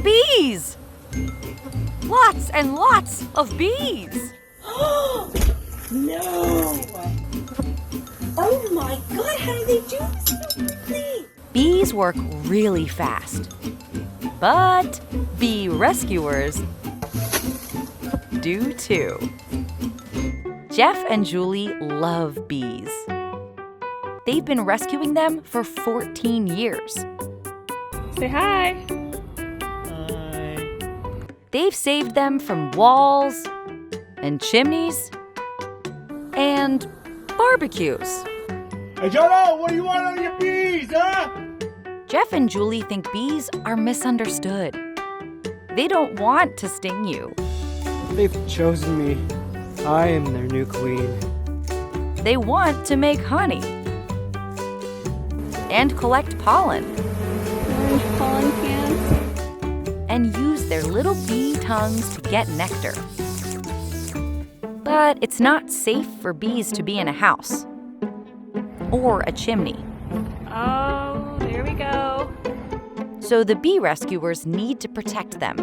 bees! Lots and lots of bees! No! Oh my God, how do they do this so quickly? Bees work really fast, but bee rescuers do too. Jeff and Julie love bees. They've been rescuing them for 14 years. Say hi. Hi. They've saved them from walls and chimneys and barbecues. Hey, Dodo, what do you want on your bees, huh? Jeff and Julie think bees are misunderstood. They don't want to sting you. They've chosen me. I am their new queen. They want to make honey and collect pollen Orange pollen cans. and use their little bee tongues to get nectar. But it's not safe for bees to be in a house or a chimney. Oh, there we go. So the bee rescuers need to protect them.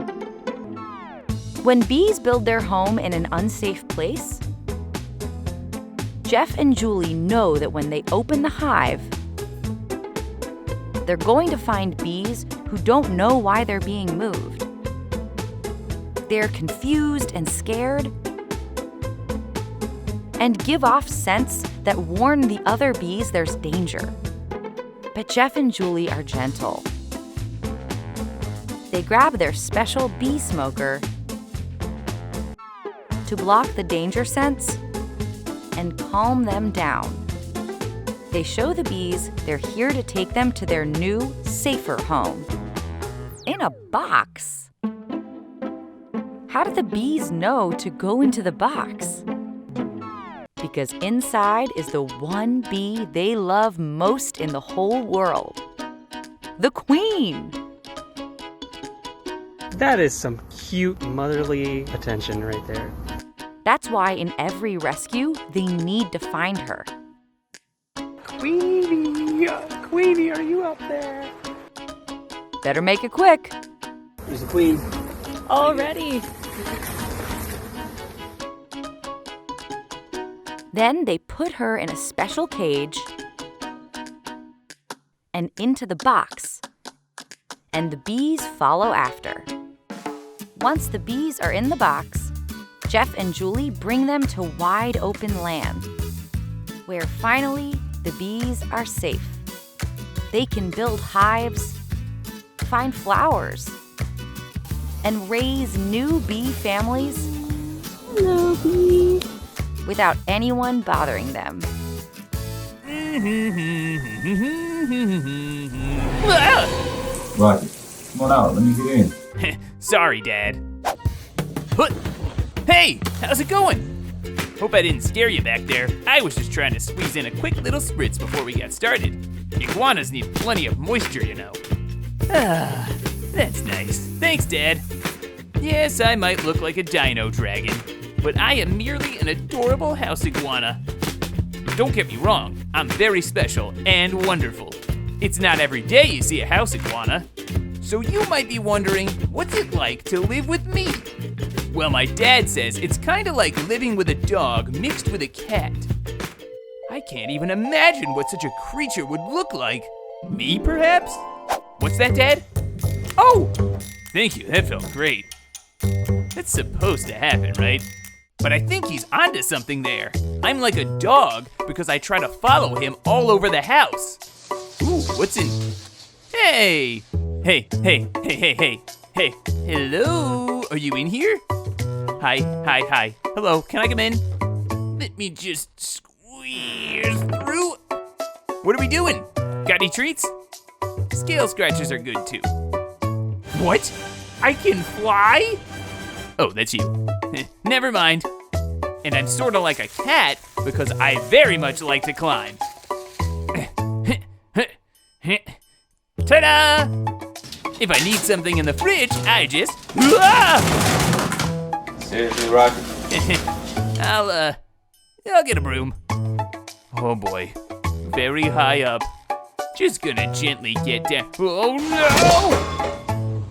When bees build their home in an unsafe place, Jeff and Julie know that when they open the hive, they're going to find bees who don't know why they're being moved. They're confused and scared and give off scents that warn the other bees there's danger. But Jeff and Julie are gentle. They grab their special bee smoker to block the danger scents and calm them down. They show the bees they're here to take them to their new, safer home. In a box. How do the bees know to go into the box? Because inside is the one bee they love most in the whole world. The queen! That is some cute motherly attention right there. That's why in every rescue, they need to find her. Queenie! Queenie, are you up there? Better make it quick. There's the queen. Already. Then they put her in a special cage and into the box, and the bees follow after. Once the bees are in the box, Jeff and Julie bring them to wide open land, where finally the bees are safe. They can build hives, find flowers, and raise new bee families. Hello, bee. Without anyone bothering them. Rocky, come on out, let me get in. Sorry, Dad. Hey, how's it going? Hope I didn't scare you back there. I was just trying to squeeze in a quick little spritz before we got started. Iguanas need plenty of moisture, you know. That's nice. Thanks, Dad. Yes, I might look like a dino dragon, but I am merely an adorable house iguana. Don't get me wrong, I'm very special and wonderful. It's not every day you see a house iguana. So you might be wondering, what's it like to live with me? Well, my dad says it's kinda like living with a dog mixed with a cat. I can't even imagine what such a creature would look like. Me, perhaps? What's that, Dad? Oh! Thank you, that felt great. That's supposed to happen, right? But I think he's onto something there. I'm like a dog because I try to follow him all over the house. Ooh, what's in... Hey! Hey. Hey, hello? Are you in here? Hi. Hello, can I come in? Let me just squeeze through. What are we doing? Got any treats? Scale scratches are good too. What? I can fly? Oh, that's you. Never mind. And I'm sorta like a cat because I very much like to climb. Ta-da! If I need something in the fridge, I just... Seriously, Rocky? I'll get a broom. Oh boy, very high up. Just gonna gently get down. Oh no!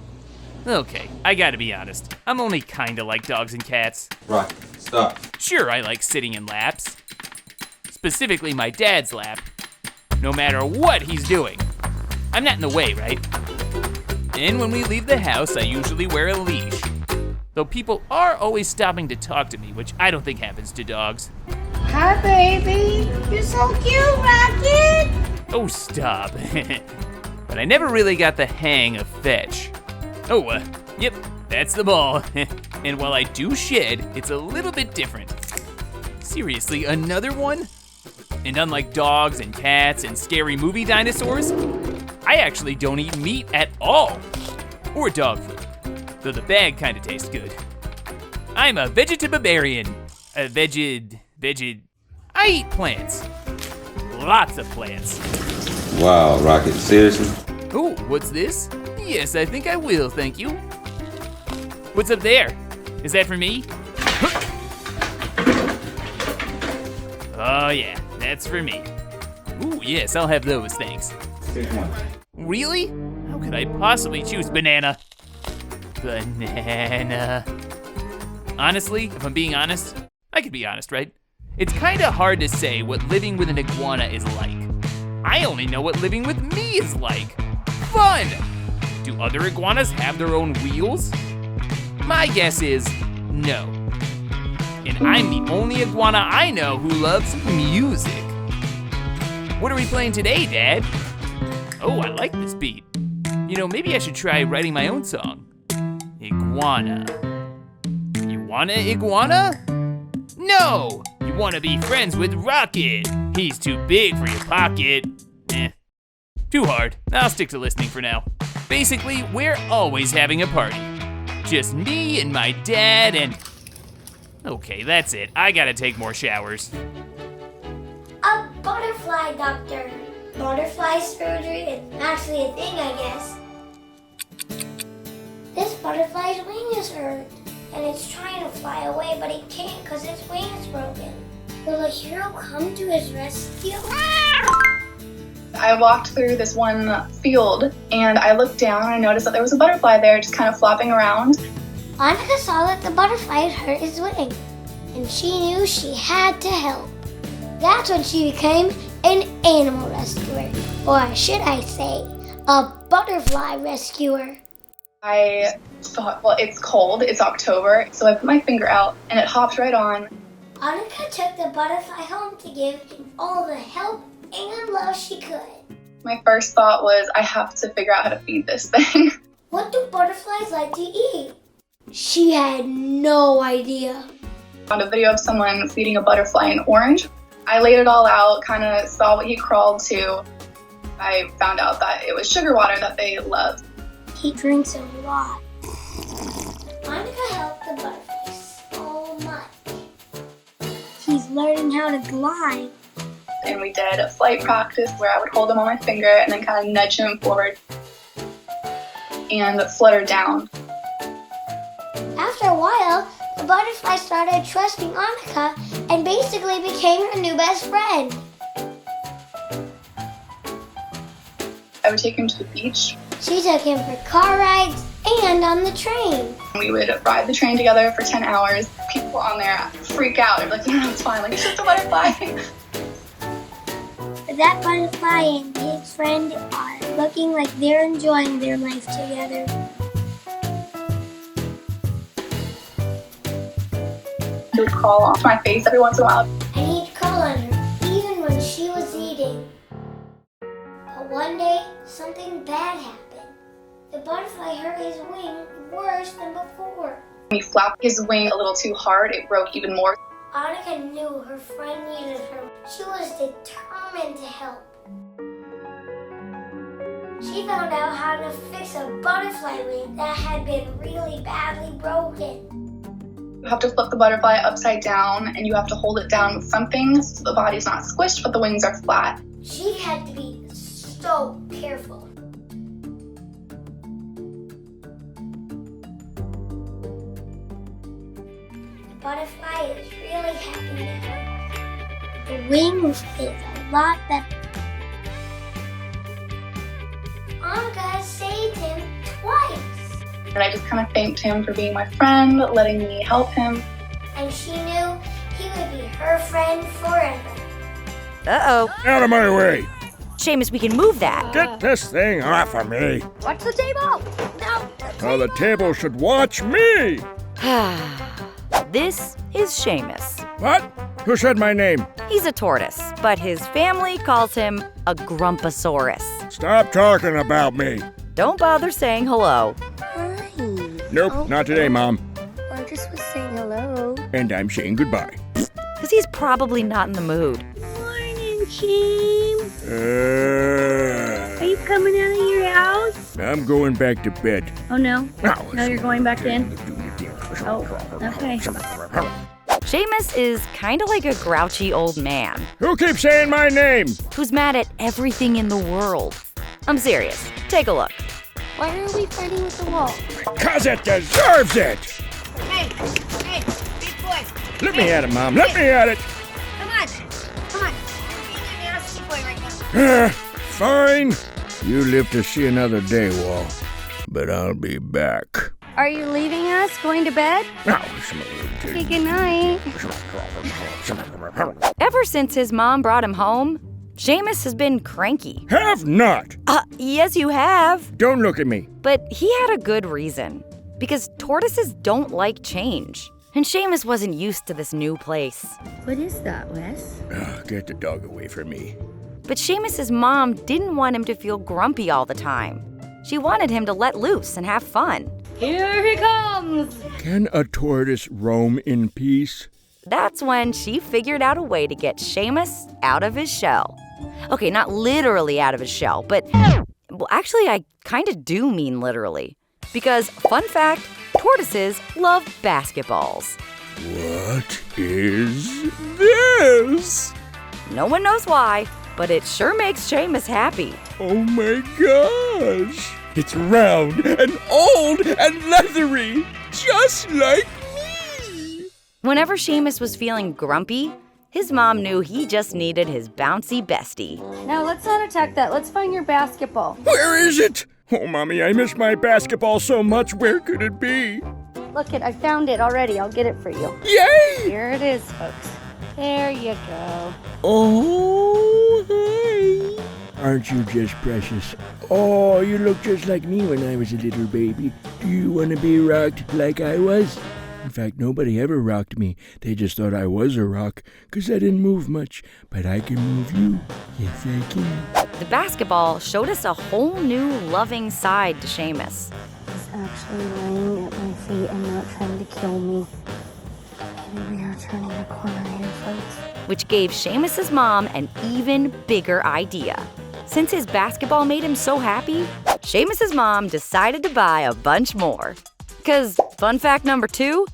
Okay, I gotta be honest. I'm only kinda like dogs and cats. Rocky, stop. Sure, I like sitting in laps. Specifically my dad's lap. No matter what he's doing. I'm not in the way, right? And when we leave the house, I usually wear a leash. Though people are always stopping to talk to me, which I don't think happens to dogs. Hi, baby. You're so cute, Rocket. Oh, stop. But I never really got the hang of fetch. Oh, yep, that's the ball. And while I do shed, it's a little bit different. Seriously, another one? And unlike dogs and cats and scary movie dinosaurs, I actually don't eat meat at all. Or dog food, though the bag kinda tastes good. I'm a vegetarian. I eat plants. Lots of plants. Wow, Rocket, seriously? Oh, what's this? Yes, I think I will, thank you. What's up there? Is that for me? Oh yeah, that's for me. Ooh, yes, I'll have those, thanks. Take one. Really? How could I possibly choose banana? Banana. Honestly, if I'm being honest, I could be honest, right? It's kinda hard to say what living with an iguana is like. I only know what living with me is like. Fun! Do other iguanas have their own wheels? My guess is no. And I'm the only iguana I know who loves music. What are we playing today, Dad? Oh, I like this beat. You know, maybe I should try writing my own song. Iguana. You wanna iguana? No! You wanna be friends with Rocket. He's too big for your pocket. Too hard. I'll stick to listening for now. Basically, we're always having a party. Just me and my dad and... Okay, that's it. I gotta take more showers. A butterfly doctor. Butterfly surgery is actually a thing, I guess. This butterfly's wing is hurt, and it's trying to fly away, but it can't because its wing is broken. Will a hero come to his rescue? I walked through this one field, and I looked down and I noticed that there was a butterfly there just kind of flopping around. Annika saw that the butterfly had hurt his wing, and she knew she had to help. That's when she became an animal rescuer, or should I say, a butterfly rescuer. I thought, well, it's cold, it's October, so I put my finger out and it hopped right on. Annika took the butterfly home to give him all the help and love she could. My first thought was, I have to figure out how to feed this thing. What do butterflies like to eat? She had no idea. I found a video of someone feeding a butterfly an orange. I laid it all out, kind of saw what he crawled to. I found out that it was sugar water that they loved. He drinks a lot. Annika helped the butterfly so much. He's learning how to glide. And we did a flight practice where I would hold him on my finger and then kind of nudge him forward and flutter down. After a while, the butterfly started trusting Annika and basically became her new best friend. I would take him to the beach. She took him for car rides and on the train. We would ride the train together for 10 hours. People on there freak out. They're like, no, it's fine. Like, it's just a butterfly. But that butterfly and his friend are looking like they're enjoying their life together. He would crawl off my face every once in a while. And he'd crawl on her, even when she was eating. But one day, something bad happened. The butterfly hurt his wing worse than before. When he flapped his wing a little too hard, it broke even more. Annika knew her friend needed her. She was determined to help. She found out how to fix a butterfly wing that had been really badly broken. You have to flip the butterfly upside down, and you have to hold it down with something so the body's not squished, but the wings are flat. She had to be so careful. The butterfly is really happy now. The wing is a lot better. Annika saved him twice. And I just kind of thanked him for being my friend, letting me help him. And she knew he would be her friend forever. Uh-oh. Out of my way! Seamus, we can move that. Get this thing off of me! Watch the table! No! Oh, the table should watch me! This is Seamus. What? Who said my name? He's a tortoise, but his family calls him a Grumposaurus. Stop talking about me! Don't bother saying hello. Hi. Nope, not today, Mom. I just was saying hello. And I'm saying goodbye. Because he's probably not in the mood. Morning, James. Are you Uh, coming out of your house? I'm going back to bed. Oh, no. No, No, you're going back in? Oh, okay. Seamus is kind of like a grouchy old man Who keeps saying my name? who's mad at everything in the world. I'm serious. Take a look. Why are we fighting with the wall? 'Cause it deserves it! Hey, big boy. Let me at it, Mom. Let me at it! Come on. You're being a nasty boy right now. Fine. You live to see another day, Wall. But I'll be back. Are you leaving us? Going to bed? Now, Okay, good night. Ever since his mom brought him home, Seamus has been cranky. have not! Yes, you have. Don't look at me. But he had a good reason. Because tortoises don't like change. And Seamus wasn't used to this new place. What is that, Wes? Get the dog away from me. But Seamus's mom didn't want him to feel grumpy all the time. She wanted him to let loose and have fun. Here he comes! Can a tortoise roam in peace? That's when she figured out a way to get Seamus out of his shell. Okay, not literally out of his shell, but well, actually, I kind of do mean literally. Because, fun fact, tortoises love basketballs. What is this? No one knows why, but it sure makes Seamus happy. Oh my gosh! It's round and old and leathery, just like me! Whenever Seamus was feeling grumpy, his mom knew he just needed his bouncy bestie. Now, let's not attack that. Let's find your basketball. Where is it? Oh, Mommy, I miss my basketball so much. Where could it be? Look it, I found it already. I'll get it for you. Yay! Here it is, folks. There you go. Oh, hi. Aren't you just precious? Oh, you look just like me when I was a little baby. Do you want to be rocked like I was? In fact, nobody ever rocked me. They just thought I was a rock, 'cause I didn't move much. But I can move you. Yes, I can. The basketball showed us a whole new loving side to Seamus. He's actually laying at my feet and not trying to kill me. Maybe we are turning a corner here, folks. Which gave Seamus's mom an even bigger idea. Since his basketball made him so happy, Seamus's mom decided to buy a bunch more. 'Cause, fun fact number 2,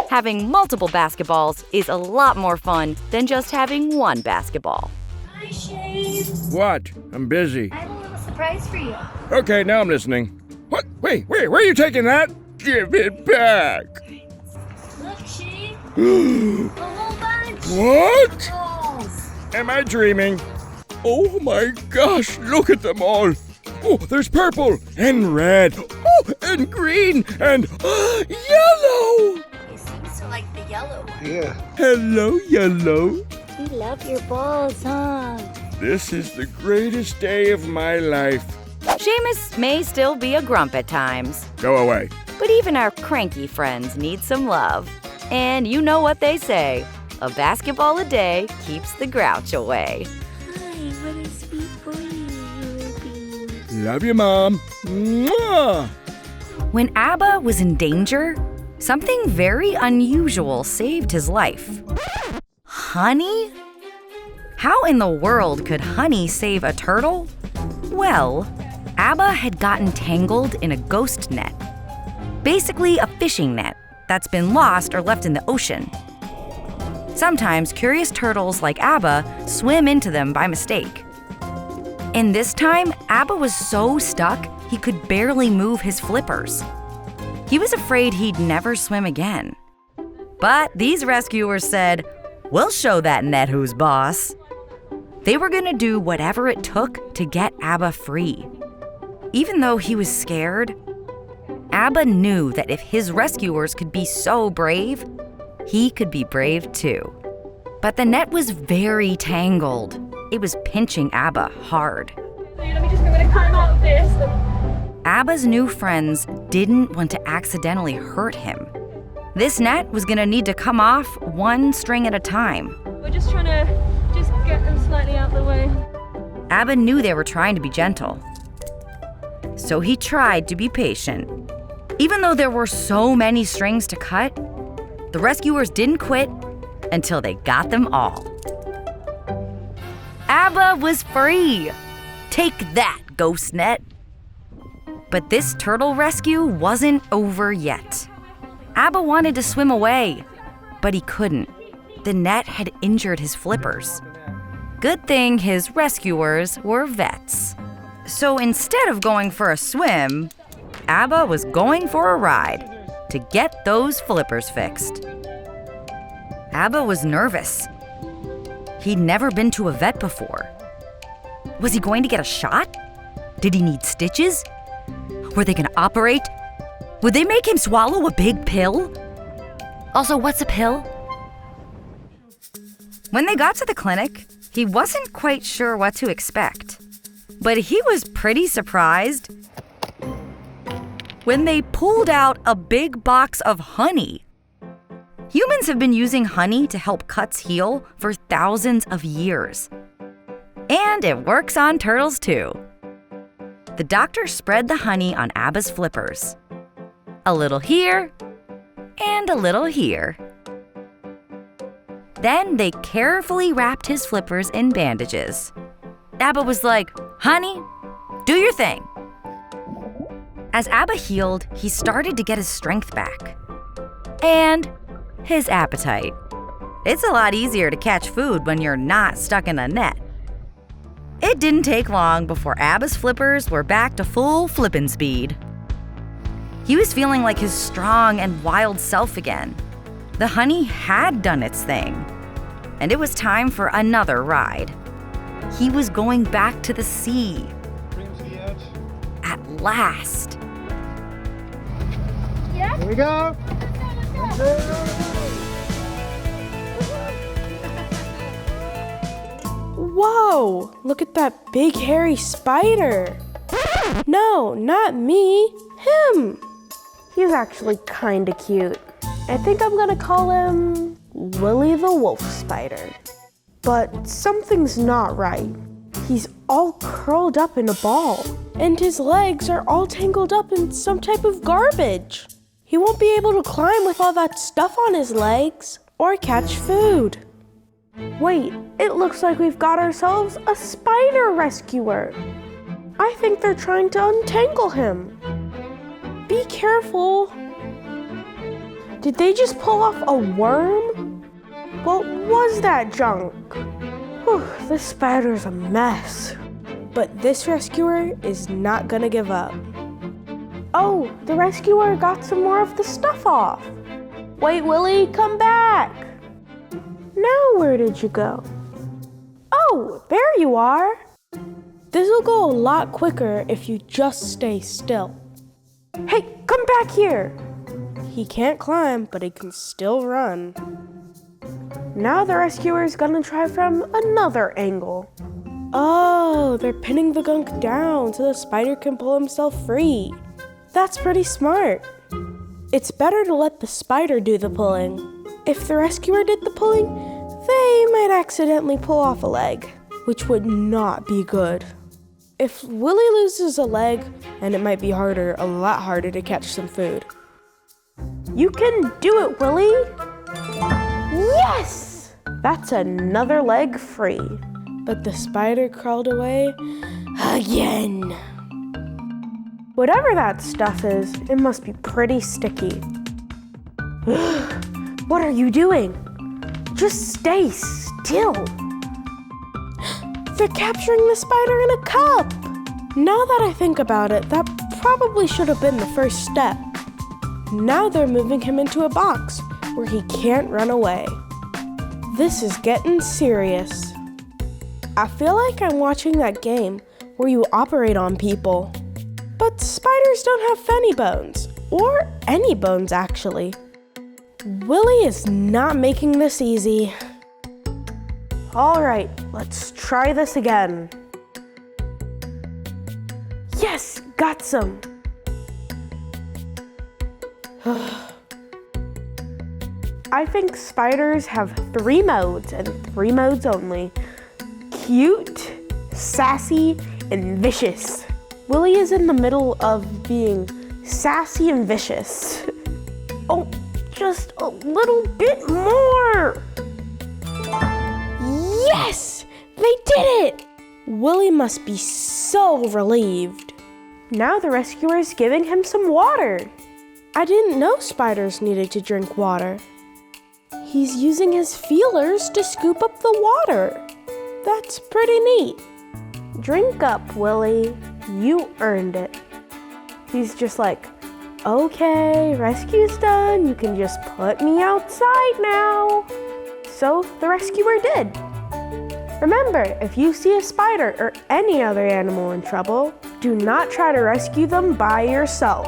having multiple basketballs is a lot more fun than just having one basketball. Hi, Shane. What? I'm busy. I have a little surprise for you. Okay, now I'm listening. What? Wait, where are you taking that? Give it back. Look, Shane. A whole bunch. What? Balls. Am I dreaming? Oh my gosh, look at them all. Oh, there's purple and red. Oh, and green and yellow. He seems to like the yellow one. Yeah. Hello, yellow. You love your balls, huh? This is the greatest day of my life. Seamus may still be a grump at times, Go away. but even our cranky friends need some love. And you know what they say, a basketball a day keeps the grouch away. Hi, what a sweet boy you will be. Love you, Mom. Mwah! When Abba was in danger, something very unusual saved his life. Honey? How in the world could honey save a turtle? Well, Abba had gotten tangled in a ghost net. Basically a fishing net that's been lost or left in the ocean. Sometimes curious turtles like Abba swim into them by mistake. And this time, Abba was so stuck he could barely move his flippers. He was afraid he'd never swim again. But these rescuers said, "We'll show that net who's boss." They were gonna do whatever it took to get Abba free. Even though he was scared, Abba knew that if his rescuers could be so brave, he could be brave too. But the net was very tangled. It was pinching Abba hard. I'm gonna climb out of this. Abba's new friends didn't want to accidentally hurt him. This net was gonna need to come off one string at a time. We're just trying to get them slightly out of the way. Abba knew they were trying to be gentle. So he tried to be patient. Even though there were so many strings to cut, the rescuers didn't quit until they got them all. Abba was free! Take that, ghost net! But this turtle rescue wasn't over yet. Abba wanted to swim away, but he couldn't. The net had injured his flippers. Good thing his rescuers were vets. So instead of going for a swim, Abba was going for a ride to get those flippers fixed. Abba was nervous. He'd never been to a vet before. Was he going to get a shot? Did he need stitches? Were they going to operate? Would they make him swallow a big pill? Also, what's a pill? When they got to the clinic, he wasn't quite sure what to expect. But he was pretty surprised when they pulled out a big box of honey. Humans have been using honey to help cuts heal for thousands of years. And it works on turtles too. The doctor spread the honey on Abba's flippers. A little here and a little here. Then they carefully wrapped his flippers in bandages. Abba was like, "Honey, do your thing." As Abba healed, he started to get his strength back. And his appetite. It's a lot easier to catch food when you're not stuck in a net. It didn't take long before Abba's flippers were back to full flippin' speed. He was feeling like his strong and wild self again. The honey had done its thing, and it was time for another ride. He was going back to the sea. At last. Yeah? Here we go. Whoa! Look at that big hairy spider. No, not me. Him. He's actually kinda cute. I think I'm gonna call him Willy the Wolf Spider. But something's not right. He's all curled up in a ball, and his legs are all tangled up in some type of garbage. He won't be able to climb with all that stuff on his legs or catch food. Wait, it looks like we've got ourselves a spider rescuer. I think they're trying to untangle him. Be careful. Did they just pull off a worm? What was that junk? Whew, this spider's a mess. But this rescuer is not gonna give up. Oh, the rescuer got some more of the stuff off. Wait, Willy, come back. Now where did you go? Oh, there you are. This'll go a lot quicker if you just stay still. Hey, come back here. He can't climb, but he can still run. Now the rescuer's gonna try from another angle. Oh, they're pinning the gunk down so the spider can pull himself free. That's pretty smart. It's better to let the spider do the pulling. If the rescuer did the pulling, they might accidentally pull off a leg, which would not be good. If Willy loses a leg, and it might be a lot harder to catch some food. You can do it, Willy! Yes! That's another leg free. But the spider crawled away again. Whatever that stuff is, it must be pretty sticky. What are you doing? Just stay still. They're capturing the spider in a cup. Now that I think about it, that probably should have been the first step. Now they're moving him into a box where he can't run away. This is getting serious. I feel like I'm watching that game where you operate on people. But spiders don't have funny bones, Or any bones, actually. Willie is not making this easy. All right, let's try this again. Yes, got some. I think spiders have 3 modes and 3 modes only. Cute, sassy, and vicious. Willie is in the middle of being sassy and vicious. Oh, just a little bit more. Yes, they did it. Willie must be so relieved. Now the rescuer is giving him some water. I didn't know spiders needed to drink water. He's using his feelers to scoop up the water. That's pretty neat. Drink up, Willie. You earned it. He's just like, okay, rescue's done. You can just put me outside now. So the rescuer did. Remember, if you see a spider or any other animal in trouble, do not try to rescue them by yourself.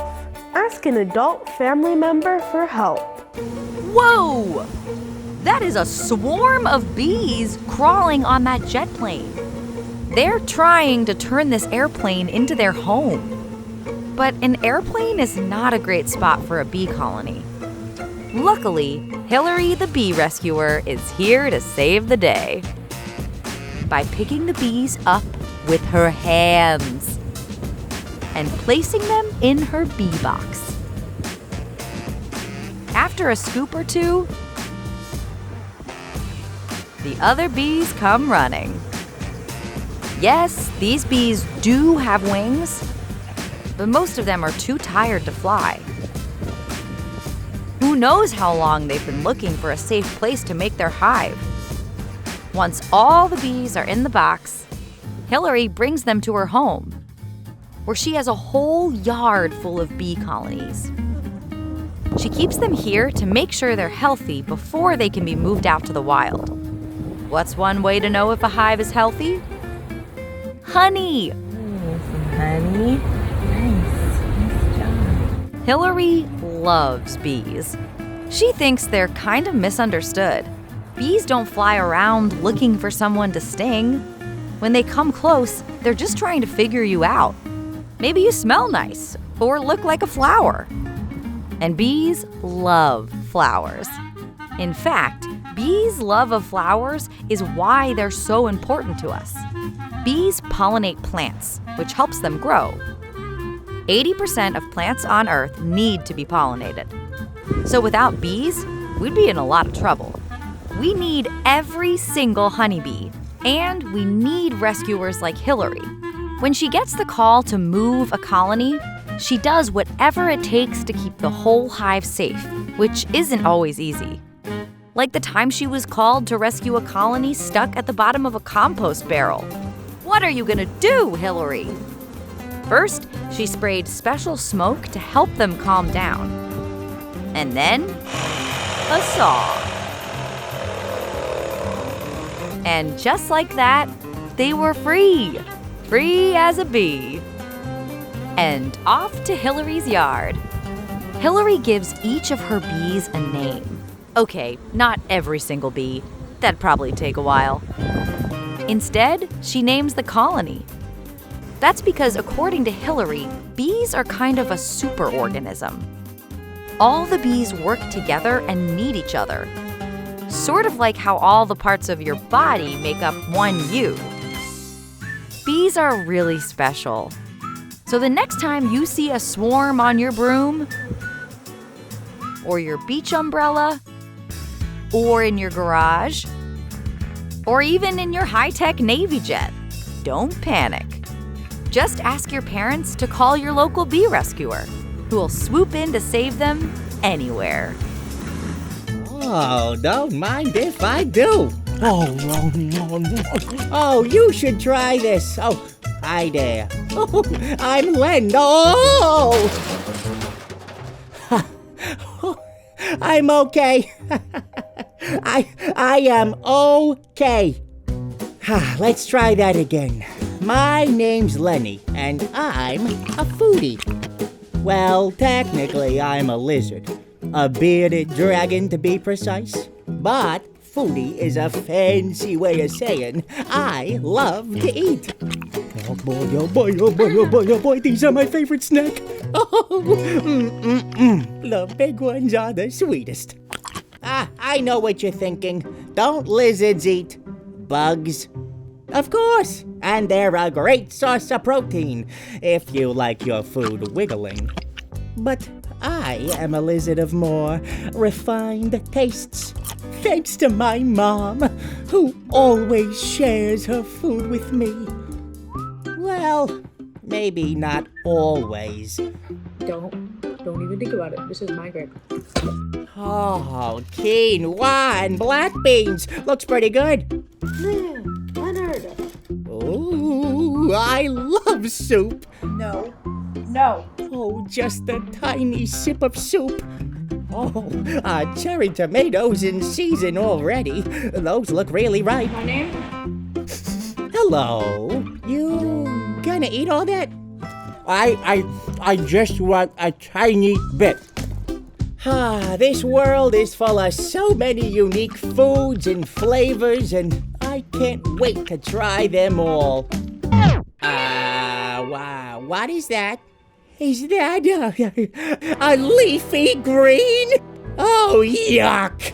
Ask an adult family member for help. Whoa! That is a swarm of bees crawling on that jet plane. They're trying to turn this airplane into their home. But an airplane is not a great spot for a bee colony. Luckily, Hillary the bee rescuer is here to save the day by picking the bees up with her hands and placing them in her bee box. After a scoop or two, the other bees come running. Yes, these bees do have wings, but most of them are too tired to fly. Who knows how long they've been looking for a safe place to make their hive. Once all the bees are in the box, Hillary brings them to her home, where she has a whole yard full of bee colonies. She keeps them here to make sure they're healthy before they can be moved out to the wild. What's one way to know if a hive is healthy? Honey! Honey. Nice job. Hillary loves bees. She thinks they're kind of misunderstood. Bees don't fly around looking for someone to sting. When they come close, they're just trying to figure you out. Maybe you smell nice or look like a flower. And bees love flowers. In fact, bees' love of flowers is why they're so important to us. Bees pollinate plants, which helps them grow. 80% of plants on Earth need to be pollinated. So without bees, we'd be in a lot of trouble. We need every single honeybee, and we need rescuers like Hillary. When she gets the call to move a colony, she does whatever it takes to keep the whole hive safe, which isn't always easy. Like the time she was called to rescue a colony stuck at the bottom of a compost barrel. What are you gonna do, Hillary? First, she sprayed special smoke to help them calm down. And then, a saw. And just like that, they were free. Free as a bee. And off to Hillary's yard. Hillary gives each of her bees a name. Okay, not every single bee. That'd probably take a while. Instead, she names the colony. That's because, according to Hillary, bees are kind of a superorganism. All the bees work together and need each other. Sort of like how all the parts of your body make up one you. Bees are really special. So the next time you see a swarm on your broom, or your beach umbrella, or in your garage, or even in your high-tech Navy jet, don't panic. Just ask your parents to call your local bee rescuer, who will swoop in to save them anywhere. Oh, don't mind if I do. Oh, you should try this. Oh, hi there. Oh, I'm Len. Oh! I'm okay. I am okay. Let's try that again. My name's Lenny, and I'm a foodie. Well, technically, I'm a lizard. A bearded dragon, to be precise. But foodie is a fancy way of saying I love to eat. Oh boy, oh boy, oh boy, oh boy, oh boy, these are my favorite snack. Oh, the big ones are the sweetest. I know what you're thinking. Don't lizards eat bugs? Of course, and they're a great source of protein if you like your food wiggling. But I am a lizard of more refined tastes, thanks to my mom, who always shares her food with me. Well, maybe not always. Don't even think about it. This is my grip. Oh, quinoa and black beans. Looks pretty good. Leonard. Ooh, I love soup. No. Oh, just a tiny sip of soup. Oh, cherry tomatoes in season already. Those look really ripe. My name? Hello. You gonna eat all that? I just want a tiny bit. This world is full of so many unique foods and flavors, and I can't wait to try them all. Wow, what is that? Is that a leafy green? Oh, yuck!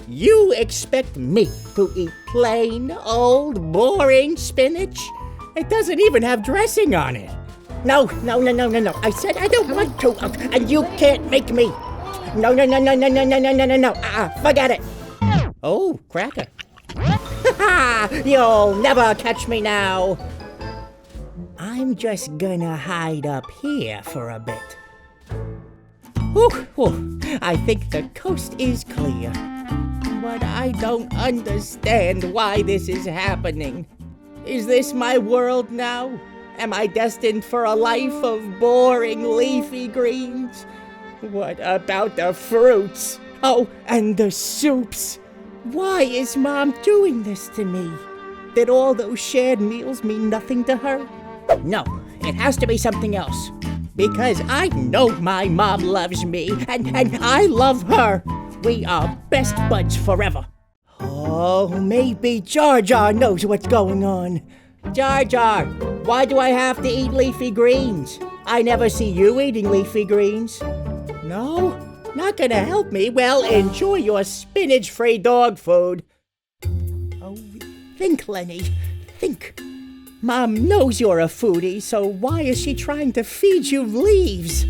You expect me to eat plain, old, boring spinach? It doesn't even have dressing on it. No. I said I don't want to, and you can't make me. No. Forget it. Oh, cracker. You'll never catch me now. I'm just gonna hide up here for a bit. I think the coast is clear, but I don't understand why this is happening. Is this my world now? Am I destined for a life of boring leafy greens? What about the fruits? Oh, and the soups. Why is Mom doing this to me? Did all those shared meals mean nothing to her? No, it has to be something else. Because I know my mom loves me, and I love her. We are best buds forever. Oh, maybe Jar Jar knows what's going on. Jar Jar, why do I have to eat leafy greens? I never see you eating leafy greens. No? Not gonna help me? Well, enjoy your spinach-free dog food. Oh, think, Lenny. Think. Mom knows you're a foodie, so why is she trying to feed you leaves?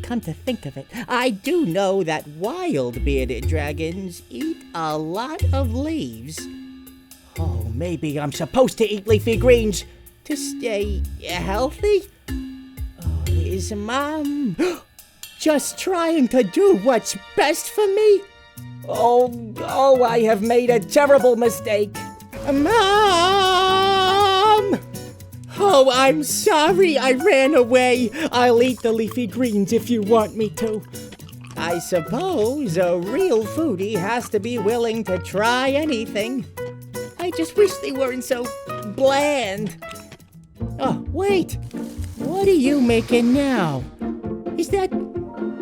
Come to think of it, I do know that wild bearded dragons eat a lot of leaves. Oh, maybe I'm supposed to eat leafy greens to stay healthy? Oh, is Mom just trying to do what's best for me? Oh, I have made a terrible mistake. Mom! Oh, I'm sorry I ran away. I'll eat the leafy greens if you want me to. I suppose a real foodie has to be willing to try anything. I just wish they weren't so bland. Oh, wait. What are you making now? Is that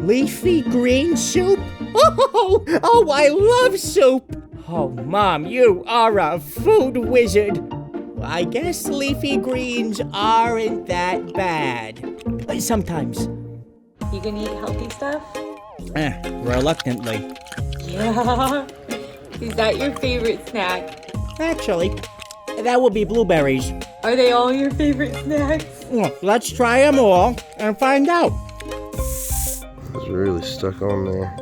leafy green soup? Oh, I love soup. Oh, Mom, you are a food wizard. I guess leafy greens aren't that bad. Sometimes. You gonna eat healthy stuff? Reluctantly. Yeah. Is that your favorite snack? Actually, that would be blueberries. Are they all your favorite snacks? Well, let's try them all and find out. It's really stuck on there.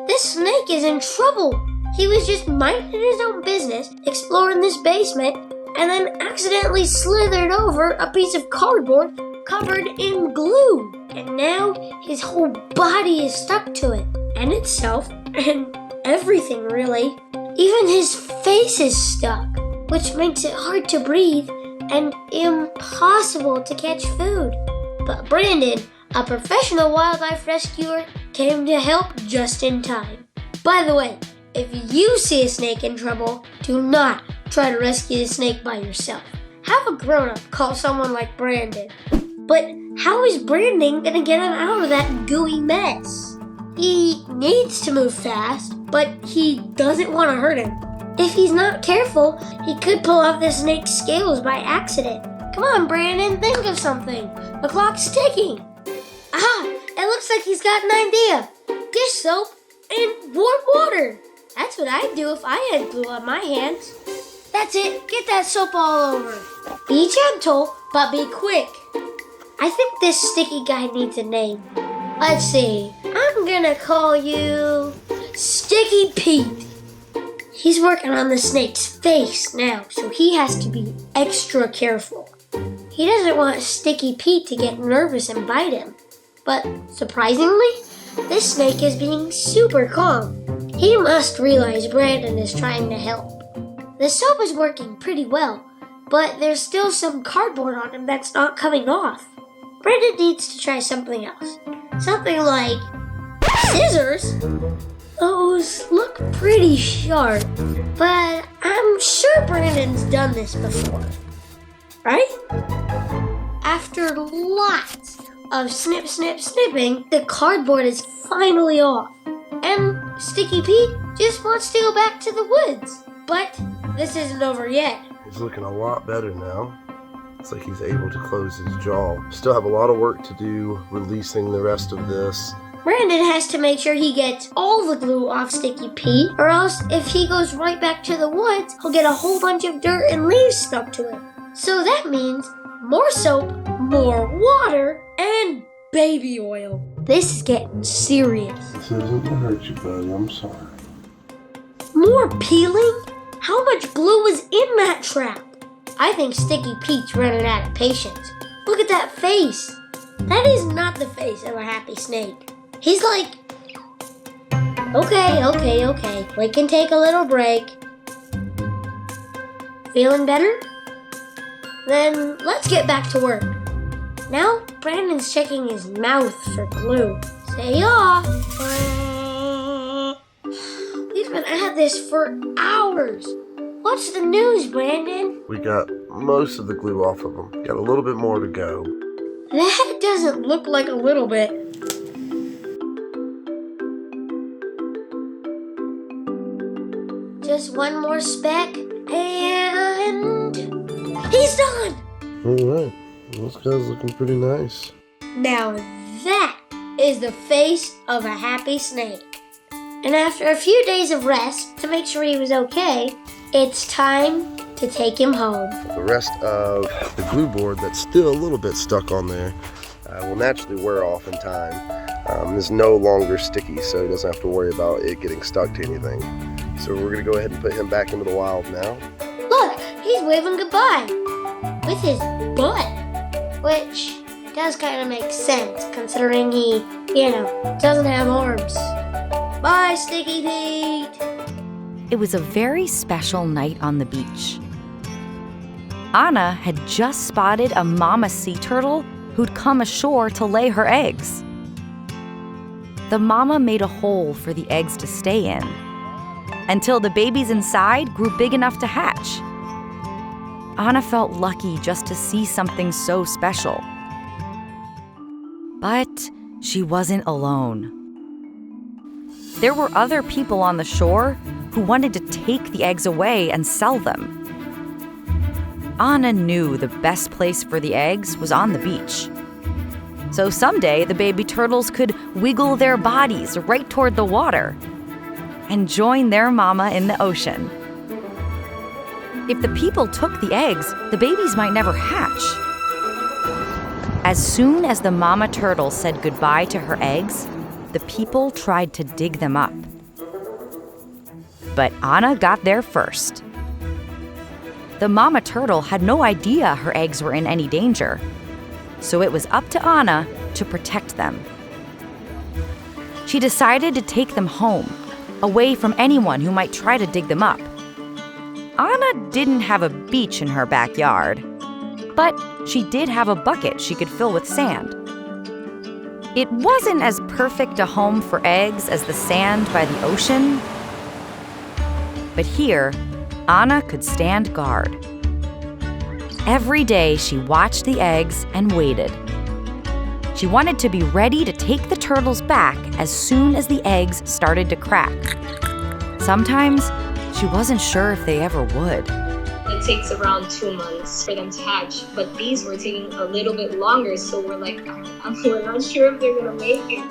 This snake is in trouble. He was just minding his own business, exploring this basement, and then accidentally slithered over a piece of cardboard covered in glue. And now his whole body is stuck to it, and itself, and everything really. Even his face is stuck, which makes it hard to breathe and impossible to catch food. But Brandon, a professional wildlife rescuer, came to help just in time. By the way, if you see a snake in trouble, do not try to rescue the snake by yourself. Have a grown-up call someone like Brandon. But How is Brandon gonna get him out of that gooey mess? He needs to move fast, but he doesn't want to hurt him. If he's not careful, he could pull off the snake's scales by accident. Come on, Brandon, think of something. The clock's ticking. Aha! It looks like he's got an idea. Dish soap and warm water. That's what I'd do if I had glue on my hands. That's it. Get that soap all over. Be gentle, but be quick. I think this sticky guy needs a name. Let's see. I'm gonna call you Sticky Pete. He's working on the snake's face now, so he has to be extra careful. He doesn't want Sticky Pete to get nervous and bite him. But surprisingly, this snake is being super calm. He must realize Brandon is trying to help. The soap is working pretty well, but there's still some cardboard on him that's not coming off. Brandon needs to try something else. Something like scissors. Those look pretty sharp, but I'm sure Brandon's done this before, right? After lots of snip, snip, snipping, the cardboard is finally off. And Sticky Pete just wants to go back to the woods. But this isn't over yet. He's looking a lot better now. It's like he's able to close his jaw. Still have a lot of work to do releasing the rest of this. Brandon has to make sure he gets all the glue off Sticky Pete, or else if he goes right back to the woods, he'll get a whole bunch of dirt and leaves stuck to him. So that means more soap, more water, and baby oil. This is getting serious. This isn't gonna hurt you, buddy. I'm sorry. More peeling? How much glue was in that trap? I think Sticky Pete's running out of patience. Look at that face. That is not the face of a happy snake. He's like, okay. We can take a little break. Feeling better? Then let's get back to work. Now, Brandon's checking his mouth for glue. Say yaw. We've been at this for hours. What's the news, Brandon? We got most of the glue off of them. Got a little bit more to go. That doesn't look like a little bit. Just one more speck, and he's done! Alright, this guy's looking pretty nice. Now that is the face of a happy snake. And after a few days of rest to make sure he was okay, it's time to take him home. The rest of the glue board that's still a little bit stuck on there will naturally wear off in time. It's no longer sticky, so he doesn't have to worry about it getting stuck to anything. So we're gonna go ahead and put him back into the wild now. Look, he's waving goodbye with his butt, which does kind of make sense considering he, doesn't have arms. Bye, Sticky Pete. It was a very special night on the beach. Anna had just spotted a mama sea turtle who'd come ashore to lay her eggs. The mama made a hole for the eggs to stay in until the babies inside grew big enough to hatch. Anna felt lucky just to see something so special. But she wasn't alone. There were other people on the shore who wanted to take the eggs away and sell them. Anna knew the best place for the eggs was on the beach. So someday the baby turtles could wiggle their bodies right toward the water and join their mama in the ocean. If the people took the eggs, the babies might never hatch. As soon as the mama turtle said goodbye to her eggs, the people tried to dig them up. But Anna got there first. The mama turtle had no idea her eggs were in any danger, so it was up to Anna to protect them. She decided to take them home, away from anyone who might try to dig them up. Anna didn't have a beach in her backyard, but she did have a bucket she could fill with sand. It wasn't as perfect a home for eggs as the sand by the ocean, but here, Anna could stand guard. Every day she watched the eggs and waited. She wanted to be ready to take the turtles back as soon as the eggs started to crack. Sometimes, she wasn't sure if they ever would. It takes around 2 months for them to hatch, but these were taking a little bit longer, so we're like, we're not sure if they're gonna make it.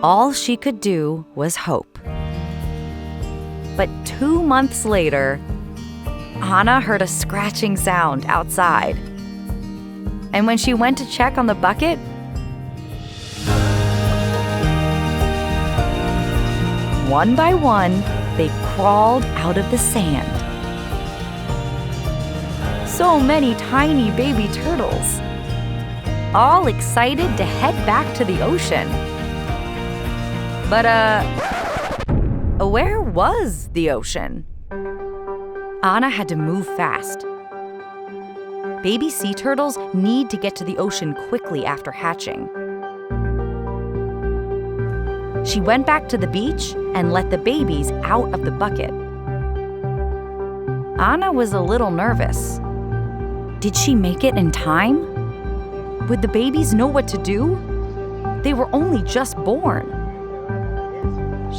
All she could do was hope. But 2 months later, Anna heard a scratching sound outside. And when she went to check on the bucket, one by one, they crawled out of the sand. So many tiny baby turtles, all excited to head back to the ocean. But, where was the ocean? Anna had to move fast. Baby sea turtles need to get to the ocean quickly after hatching. She went back to the beach and let the babies out of the bucket. Anna was a little nervous. Did she make it in time? Would the babies know what to do? They were only just born.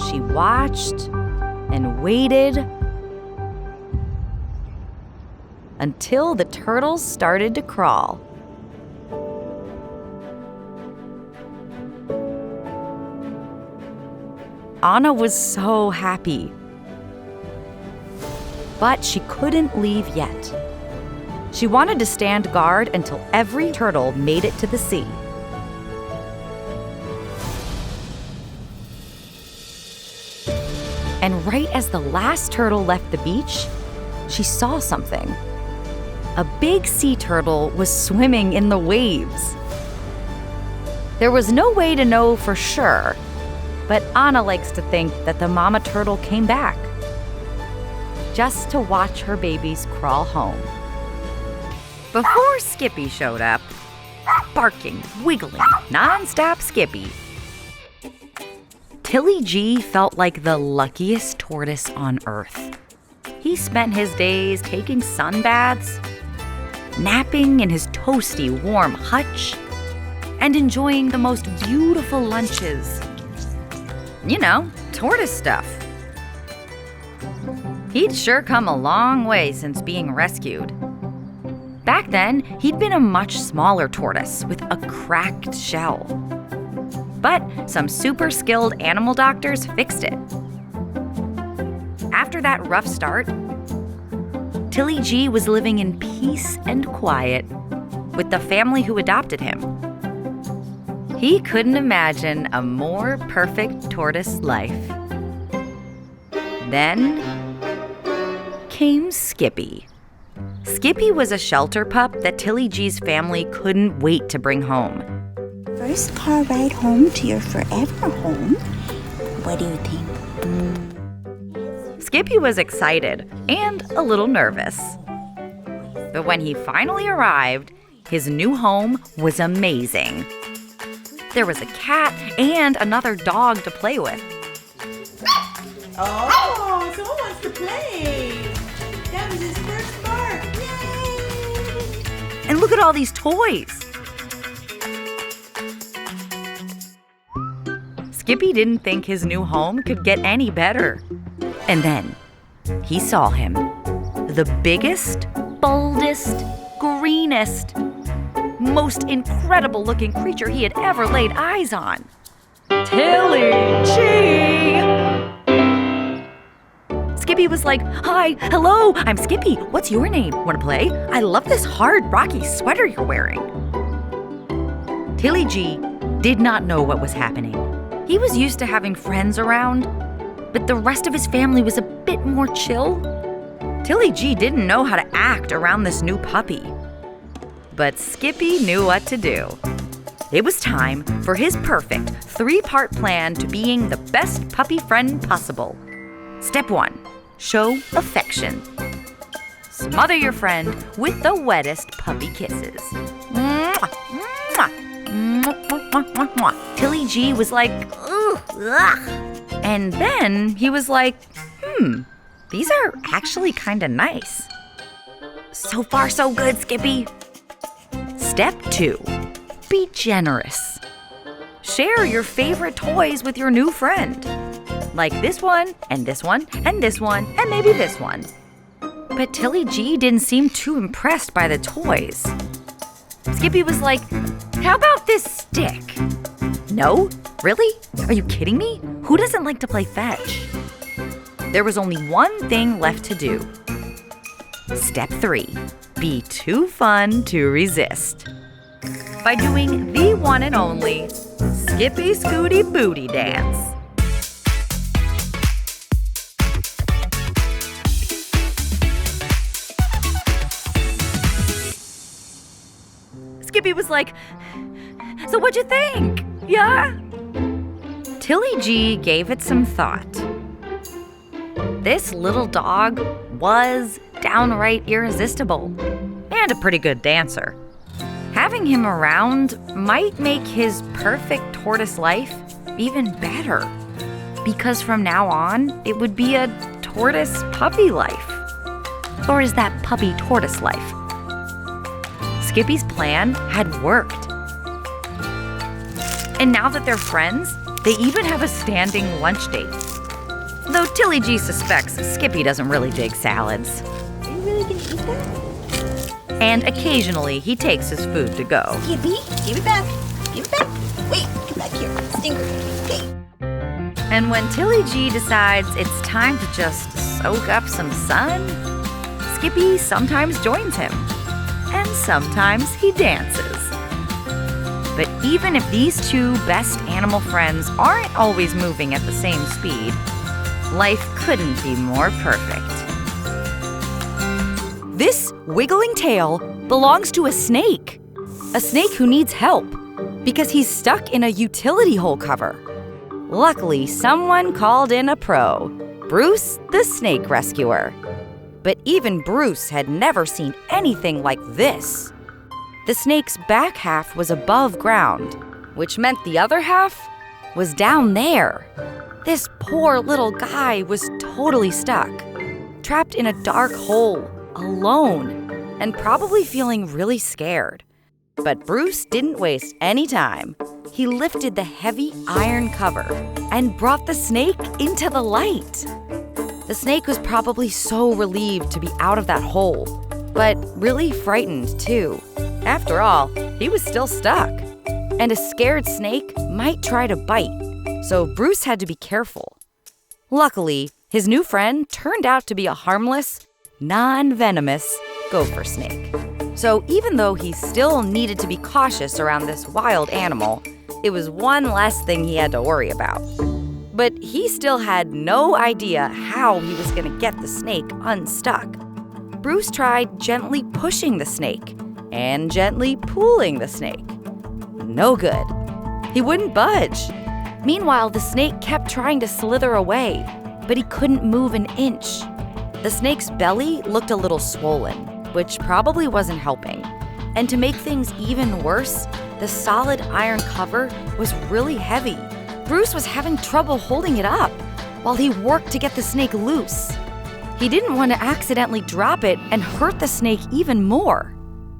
She watched and waited until the turtles started to crawl. Anna was so happy. But she couldn't leave yet. She wanted to stand guard until every turtle made it to the sea. And right as the last turtle left the beach, she saw something. A big sea turtle was swimming in the waves. There was no way to know for sure, but Anna likes to think that the mama turtle came back just to watch her babies crawl home. Before Skippy showed up, barking, wiggling, nonstop Skippy, Tilly G felt like the luckiest tortoise on Earth. He spent his days taking sun baths, napping in his toasty, warm hutch, and enjoying the most beautiful lunches. You know, tortoise stuff. He'd sure come a long way since being rescued. Back then, he'd been a much smaller tortoise with a cracked shell. But some super skilled animal doctors fixed it. After that rough start, Tilly G was living in peace and quiet with the family who adopted him. He couldn't imagine a more perfect tortoise life. Then came Skippy. Skippy was a shelter pup that Tilly G's family couldn't wait to bring home. First car ride home to your forever home. What do you think? Skippy was excited and a little nervous. But when he finally arrived, his new home was amazing. There was a cat and another dog to play with. Oh, someone wants to play. That was his first bark. Yay! And look at all these toys. Skippy didn't think his new home could get any better. And then he saw him. The biggest, boldest, greenest, most incredible looking creature he had ever laid eyes on. Tilly G! Skippy was like, "Hi, hello, I'm Skippy. What's your name? Want to play? I love this hard, rocky sweater you're wearing." Tilly G did not know what was happening. He was used to having friends around, but the rest of his family was a bit more chill. Tilly G didn't know how to act around this new puppy. But Skippy knew what to do. It was time for his perfect 3-part plan to being the best puppy friend possible. Step 1, show affection. Smother your friend with the wettest puppy kisses. Mwah, mwah, mwah, mwah, mwah, mwah. Tilly G was like, "Ugh, ugh." And then he was like, these are actually kinda nice. So far, so good, Skippy. Step 2, be generous. share your favorite toys with your new friend. Like this one, and this one, and this one, and maybe this one. But Tilly G didn't seem too impressed by the toys. Skippy was like, "How about this stick?" "No? Really? Are you kidding me? Who doesn't like to play fetch?" There was only one thing left to do. Step 3, be too fun to resist. By doing the one and only Skippy Scooty Booty Dance. Skippy was like, "So what'd you think? Yeah?" Tilly G gave it some thought. This little dog was downright irresistible and a pretty good dancer. Having him around might make his perfect tortoise life even better, because from now on, it would be a tortoise puppy life. Or is that puppy tortoise life? Skippy's plan had worked. And now that they're friends, they even have a standing lunch date. Though Tilly G suspects Skippy doesn't really dig salads. Are you really gonna eat that? And occasionally he takes his food to go. Skippy, give it back. Give it back. Wait, come back here. Stinker. Okay. And when Tilly G decides it's time to just soak up some sun, Skippy sometimes joins him. And sometimes he dances. But even if these two best animal friends aren't always moving at the same speed, life couldn't be more perfect. This wiggling tail belongs to a snake who needs help because he's stuck in a utility hole cover. Luckily, someone called in a pro, Bruce the snake rescuer. But even Bruce had never seen anything like this. The snake's back half was above ground, which meant the other half was down there. This poor little guy was totally stuck, trapped in a dark hole, alone, and probably feeling really scared. But Bruce didn't waste any time. He lifted the heavy iron cover and brought the snake into the light. The snake was probably so relieved to be out of that hole, but really frightened too. After all, he was still stuck, and a scared snake might try to bite, so Bruce had to be careful. Luckily, his new friend turned out to be a harmless, non-venomous gopher snake. So even though he still needed to be cautious around this wild animal, it was one less thing he had to worry about. But he still had no idea how he was going to get the snake unstuck. Bruce tried gently pushing the snake and gently pulling the snake. No good. He wouldn't budge. Meanwhile, the snake kept trying to slither away, but he couldn't move an inch. The snake's belly looked a little swollen, which probably wasn't helping. And to make things even worse, the solid iron cover was really heavy. Bruce was having trouble holding it up while he worked to get the snake loose. He didn't want to accidentally drop it and hurt the snake even more.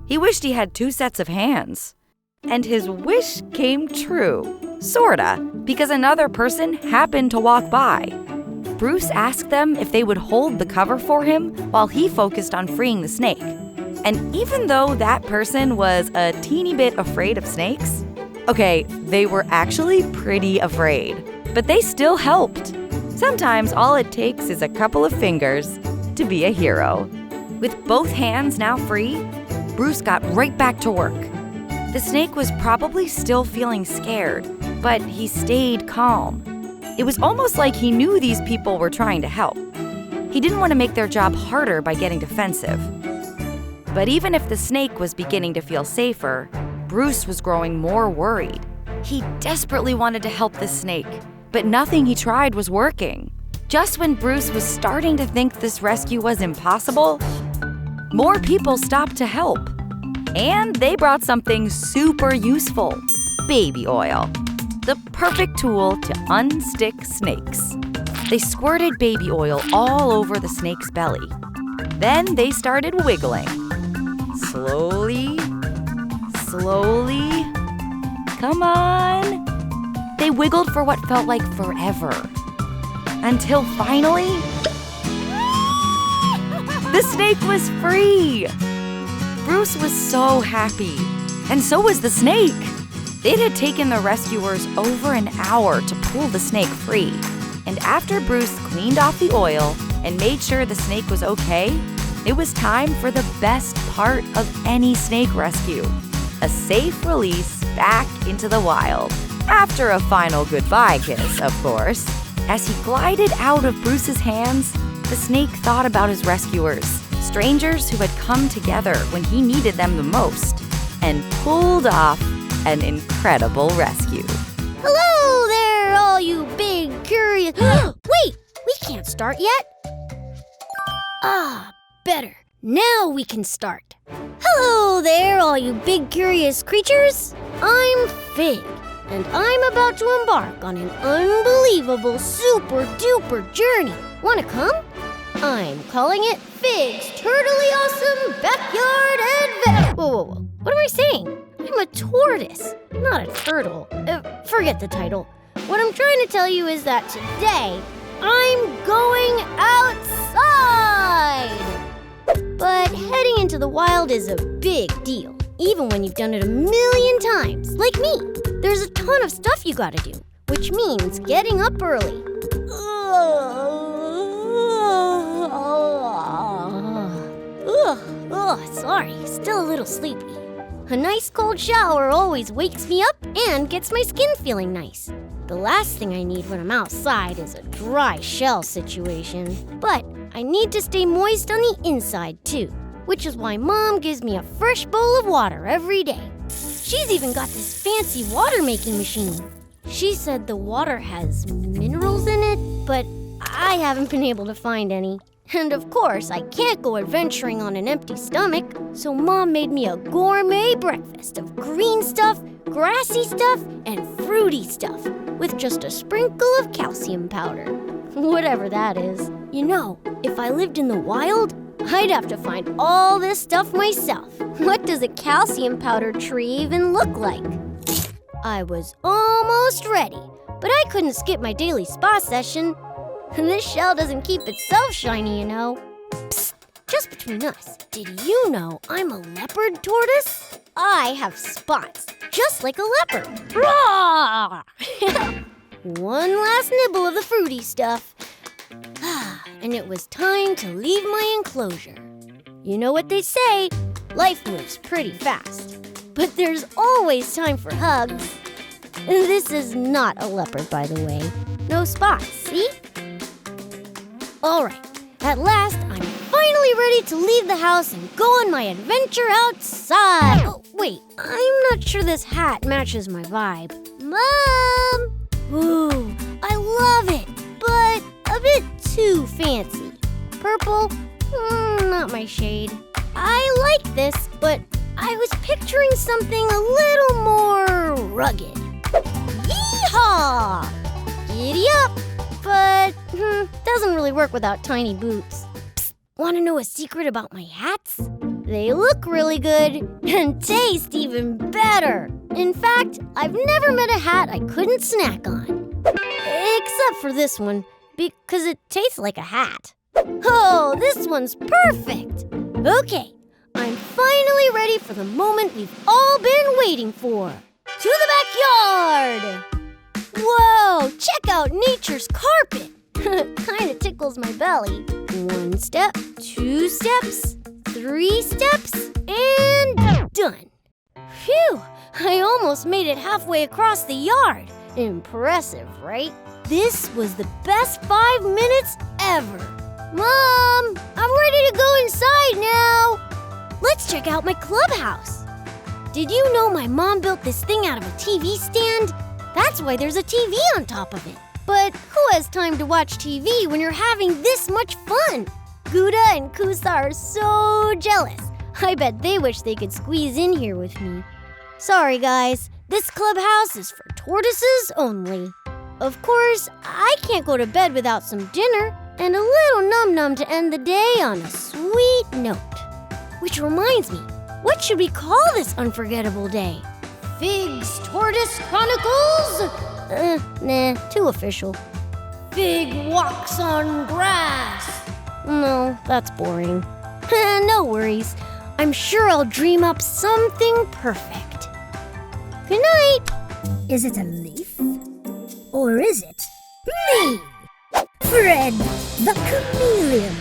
He wished he had 2 sets of hands. And his wish came true, sorta, because another person happened to walk by. Bruce asked them if they would hold the cover for him while he focused on freeing the snake. And even though that person was a teeny bit afraid of snakes, okay, they were actually pretty afraid, but they still helped. Sometimes all it takes is a couple of fingers to be a hero. With both hands now free, Bruce got right back to work. The snake was probably still feeling scared, but he stayed calm. It was almost like he knew these people were trying to help. He didn't want to make their job harder by getting defensive. But even if the snake was beginning to feel safer, Bruce was growing more worried. He desperately wanted to help the snake, but nothing he tried was working. Just when Bruce was starting to think this rescue was impossible, more people stopped to help. And they brought something super useful: baby oil, the perfect tool to unstick snakes. They squirted baby oil all over the snake's belly. Then they started wiggling. Slowly, slowly. Come on. they wiggled for what felt like forever. Until finally, the snake was free! Bruce was so happy, and so was the snake. It had taken the rescuers over an hour to pull the snake free. And after Bruce cleaned off the oil and made sure the snake was okay, it was time for the best part of any snake rescue, a safe release back into the wild. After a final goodbye kiss, of course. As he glided out of Bruce's hands, the snake thought about his rescuers, strangers who had come together when he needed them the most, and pulled off an incredible rescue. Hello there, all you big, curious... Wait, we can't start yet. Ah, better. Now we can start. Hello there, all you big, curious creatures. I'm Fig, and I'm about to embark on an unbelievable, super-duper journey. Wanna come? I'm calling it Fig's Turtly Awesome Backyard Adventure. Whoa. What am I saying? I'm a tortoise, not a turtle. Forget the title. What I'm trying to tell you is that today, I'm going outside! But heading into the wild is a big deal, even when you've done it a million times, like me. There's a ton of stuff you gotta do, which means getting up early. Sorry, still a little sleepy. A nice cold shower always wakes me up and gets my skin feeling nice. The last thing I need when I'm outside is a dry shell situation. But I need to stay moist on the inside too, which is why Mom gives me a fresh bowl of water every day. She's even got this fancy water-making machine. She said the water has minerals in it, but I haven't been able to find any. And of course, I can't go adventuring on an empty stomach, so Mom made me a gourmet breakfast of green stuff, grassy stuff, and fruity stuff, with just a sprinkle of calcium powder. Whatever that is. You know, if I lived in the wild, I'd have to find all this stuff myself. What does a calcium powder tree even look like? I was almost ready, but I couldn't skip my daily spa session. This shell doesn't keep itself shiny, you know. Psst, just between us, did you know I'm a leopard tortoise? I have spots, just like a leopard. Rawr! One last nibble of the fruity stuff. And it was time to leave my enclosure. You know what they say, life moves pretty fast. But there's always time for hugs. This is not a leopard, by the way. No spots, see? All right, at last, I'm finally ready to leave the house and go on my adventure outside. Oh, wait, I'm not sure this hat matches my vibe. Mom! Ooh, I love it, but a bit too fancy. Purple? Not my shade. I like this, but I was picturing something a little more rugged. Yeehaw! Giddy up! But doesn't really work without tiny boots. Psst, want to know a secret about my hats? They look really good and taste even better. In fact, I've never met a hat I couldn't snack on. Except for this one, because it tastes like a hat. Oh, this one's perfect. Okay, I'm finally ready for the moment we've all been waiting for. To the backyard! Whoa, check out nature's carpet. Kinda tickles my belly. 1 step, 2 steps, 3 steps, and done. Phew, I almost made it halfway across the yard. Impressive, right? This was the best 5 minutes ever. Mom, I'm ready to go inside now. Let's check out my clubhouse. Did you know my mom built this thing out of a TV stand? That's why there's a TV on top of it. But who has time to watch TV when you're having this much fun? Gouda and Kusa are so jealous. I bet they wish they could squeeze in here with me. Sorry, guys. This clubhouse is for tortoises only. Of course, I can't go to bed without some dinner and a little num-num to end the day on a sweet note. Which reminds me, what should we call this unforgettable day? Fig's Tortoise Chronicles, Nah, too official. Big walks on grass. No, that's boring. No worries. I'm sure I'll dream up something perfect. Good night. Is it a leaf? Or is it me? Fred the chameleon.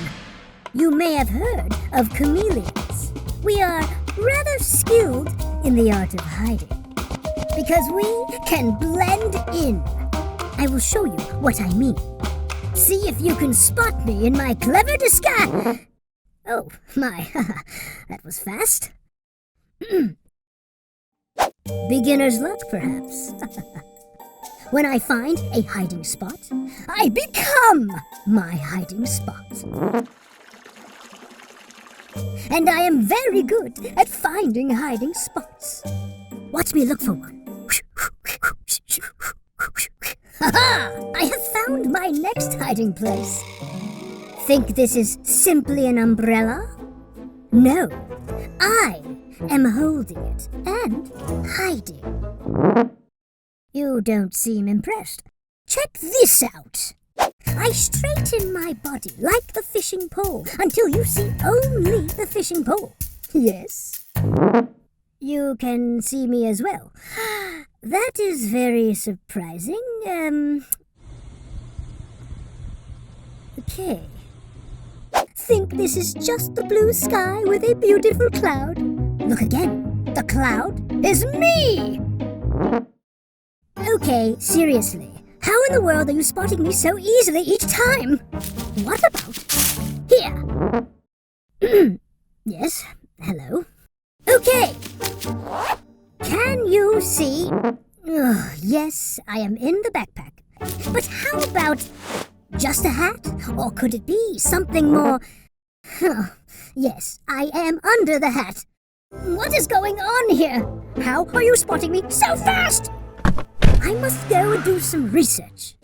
You may have heard of chameleons. We are rather skilled in the art of hiding, because we can blend in. I will show you what I mean. See if you can spot me in my clever disguise. Oh, my, that was fast. Beginner's luck, perhaps. When I find a hiding spot, I become my hiding spot. And I am very good at finding hiding spots. Watch me look for one. Ha-ha! I have found my next hiding place. Think this is simply an umbrella? No, I am holding it and hiding. You don't seem impressed. Check this out. I straighten my body like the fishing pole until you see only the fishing pole. Yes. You can see me as well. That is very surprising. Okay. Think this is just the blue sky with a beautiful cloud. Look again. The cloud is me! Okay, seriously. How in the world are you spotting me so easily each time? What about here? Yes, hello. Okay. Can you see? Yes, I am in the backpack. But how about just a hat? Or could it be something more? Yes, I am under the hat. What is going on here? How are you spotting me so fast? I must go and do some research.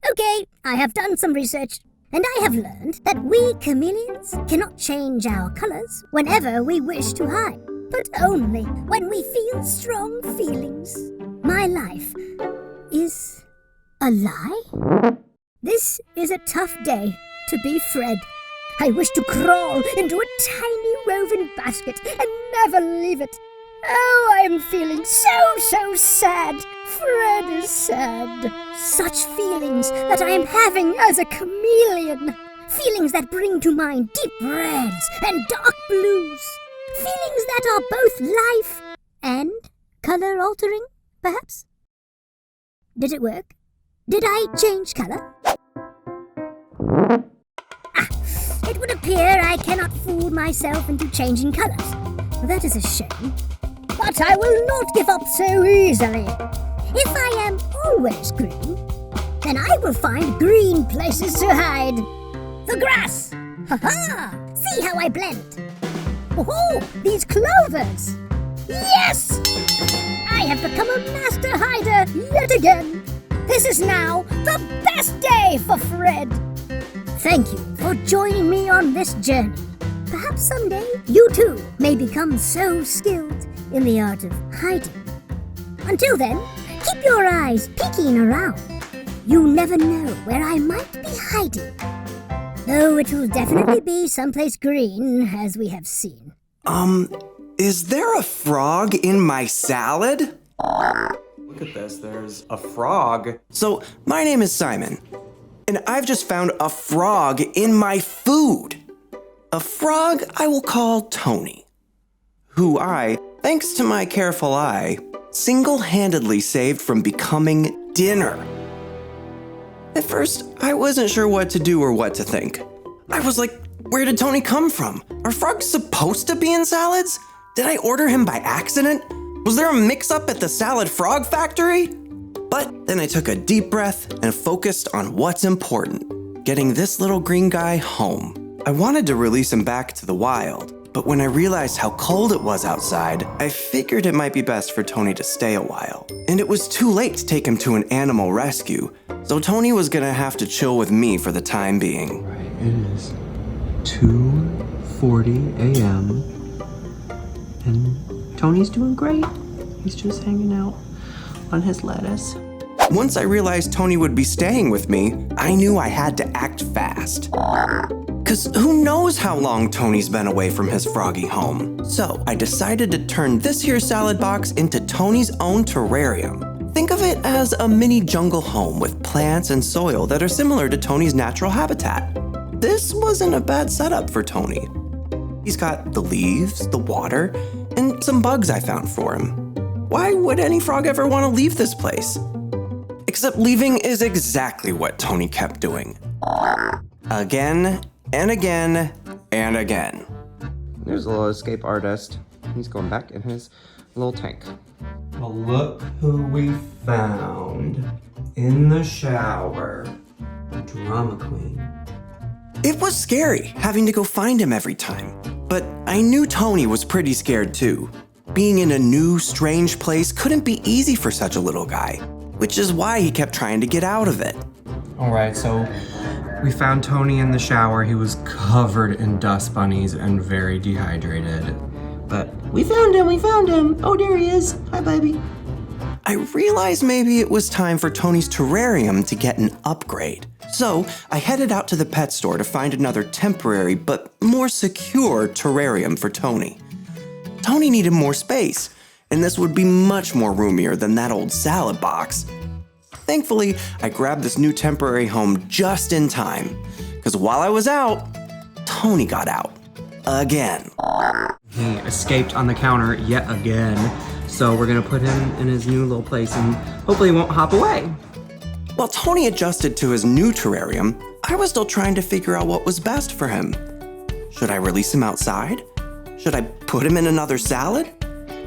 Okay, I have done some research, and I have learned that we chameleons cannot change our colors whenever we wish to hide, but only when we feel strong feelings. My life is a lie? This is a tough day to be Fred. I wish to crawl into a tiny woven basket and never leave it. Oh, I am feeling so sad. Fred is sad. Such feelings that I am having as a chameleon. Feelings that bring to mind deep reds and dark blues. Feelings that are both life and color altering, perhaps? Did it work? Did I change color? It would appear I cannot fool myself into changing colors. That is a shame. But I will not give up so easily. If I am always green, then I will find green places to hide. The grass! Ha-ha! See how I blend. Oh, these clovers! Yes! I have become a master hider yet again. This is now the best day for Fred. Thank you for joining me on this journey. Perhaps someday you too may become so skilled in the art of hiding. Until then, keep your eyes peeking around. You never know where I might be hiding. Though it will definitely be someplace green, as we have seen. Is there a frog in my salad? Look at this, there's a frog. So, my name is Simon, and I've just found a frog in my food. A frog I will call Tony, who I, thanks to my careful eye, single-handedly saved from becoming dinner. At first, I wasn't sure what to do or what to think. I was like, where did Tony come from? Are frogs supposed to be in salads? Did I order him by accident? Was there a mix-up at the salad frog factory? But then I took a deep breath and focused on what's important, getting this little green guy home. I wanted to release him back to the wild, but when I realized how cold it was outside, I figured it might be best for Tony to stay a while. And it was too late to take him to an animal rescue, so Tony was gonna have to chill with me for the time being. Right, it is 2:40 a.m. and Tony's doing great. He's just hanging out on his lettuce. Once I realized Tony would be staying with me, I knew I had to act fast. Cause who knows how long Tony's been away from his froggy home. So I decided to turn this here salad box into Tony's own terrarium. Think of it as a mini jungle home with plants and soil that are similar to Tony's natural habitat. This wasn't a bad setup for Tony. He's got the leaves, the water, and some bugs I found for him. Why would any frog ever want to leave this place? Except leaving is exactly what Tony kept doing. Again and again and again. There's a little escape artist. He's going back in his little tank. Well, look who we found in the shower. Drama queen. It was scary having to go find him every time, but I knew Tony was pretty scared too. Being in a new, strange place couldn't be easy for such a little guy, which is why he kept trying to get out of it. Alright, so we found Tony in the shower. He was covered in dust bunnies and very dehydrated. But we found him! Oh, there he is! Hi, baby! I realized maybe it was time for Tony's terrarium to get an upgrade. So I headed out to the pet store to find another temporary but more secure terrarium for Tony. Tony needed more space, and this would be much more roomier than that old salad box. Thankfully, I grabbed this new temporary home just in time, because while I was out, Tony got out. Again. He escaped on the counter yet again, so we're gonna put him in his new little place and hopefully he won't hop away. While Tony adjusted to his new terrarium, I was still trying to figure out what was best for him. Should I release him outside? Should I put him in another salad?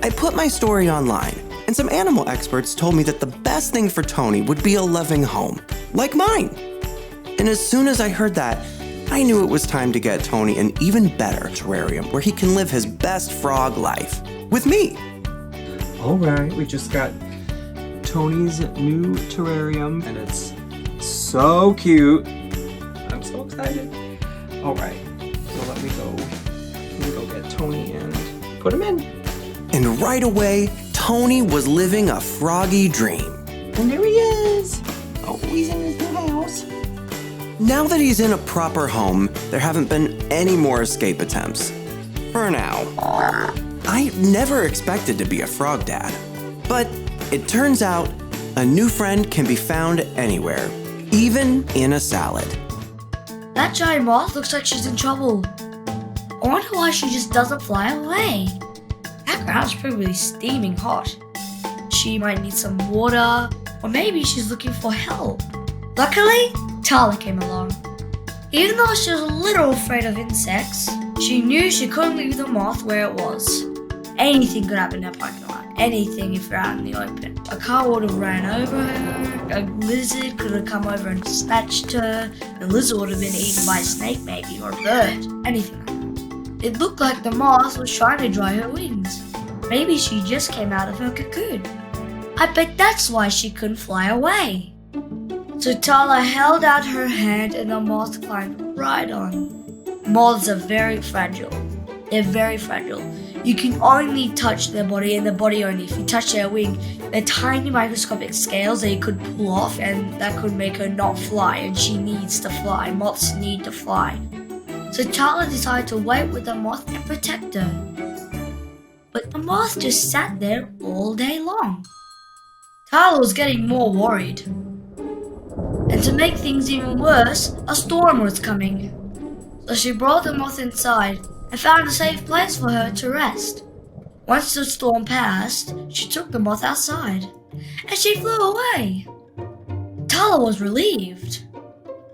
I put my story online, and some animal experts told me that the best thing for Tony would be a loving home, like mine. And as soon as I heard that, I knew it was time to get Tony an even better terrarium where he can live his best frog life, with me. Alright, we just got Tony's new terrarium, and it's so cute. I'm so excited. Alright, so let me go get Tony and put him in. And right away, Tony was living a froggy dream. And there he is. Oh, he's in his new house. Now that he's in a proper home, there haven't been any more escape attempts. For now. I never expected to be a frog dad. But it turns out, a new friend can be found anywhere, even in a salad. That giant moth looks like she's in trouble. I wonder why she just doesn't fly away. That ground's probably steaming hot. She might need some water, or maybe she's looking for help. Luckily, Tala came along. Even though she was a little afraid of insects, she knew she couldn't leave the moth where it was. Anything could happen in that parking lot. Anything if you're out in the open. A car would have ran over her, a lizard could have come over and snatched her, the lizard would have been eaten by a snake maybe, or a bird, anything like that. It looked like the moth was trying to dry her wings. Maybe she just came out of her cocoon. I bet that's why she couldn't fly away. So Tala held out her hand and the moth climbed right on. Moths are very fragile. They're very fragile. You can only touch their body and the body only. If you touch their wing, they're tiny microscopic scales that you could pull off and that could make her not fly, and she needs to fly. Moths need to fly. So Tala decided to wait with the moth and protect her. But the moth just sat there all day long. Tala was getting more worried. And to make things even worse, a storm was coming. So she brought the moth inside and found a safe place for her to rest. Once the storm passed, she took the moth outside, and she flew away. Tala was relieved,